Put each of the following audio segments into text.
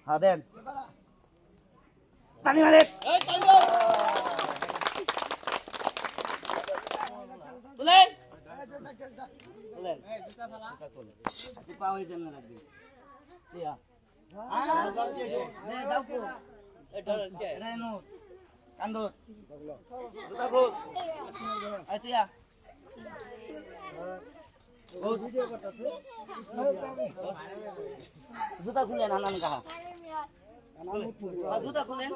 হ্যাঁ দেন তালি মারে তুলেন তুলেন পা হয়ে যান না রাখবি টিয়া দাও কো এটা রেনো কান্দো জুতা কো আচ্ছা ও ভিডিও করতেছে জুতা খুলেন আনান কাহা জুতা খুলেন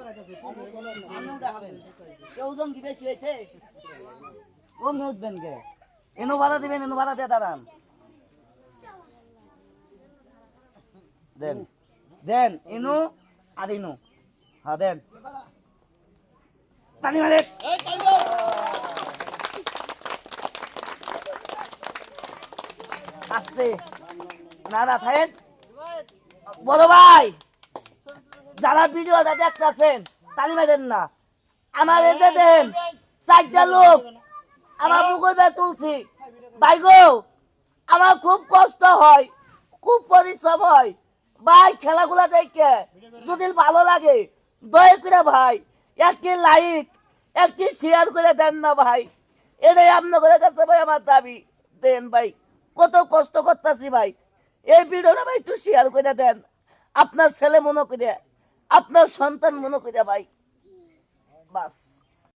আনান দেখাবেন কেউ ওজন কি বেশি হয়েছে ও উঠবেন কে এনো ভাড়া দিবেন এনো ভাড়া দিয়ে দাঁড়ান দেন দেন এনো আর এনো হ্যাঁ দেন তালি মারে আস্তে না না থাকেন বড় ভাই যারা ভিডিওটা দেখতেছেন তালি মারেন না আমার এতে দেন 4টা লোক আমার বুকুর বেয়ে তুলছি ভাই গো আমার খুব কষ্ট হয় খুব পরিশ্রম হয় ভাই খেলাগুলা দেখে যদি ভালো লাগে দয়া করে ভাই একটি লাইক একটি শেয়ার করে দেন না ভাই এটাই আপনাদের কাছে ভাই আমার দাবি দেন ভাই কত কষ্ট করতেছি ভাই এই ভিডিওটা ভাই একটু শেয়ার করে দেন আপনার ছেলে মনে করে আপনার সন্তান মনে করে ভাই বাস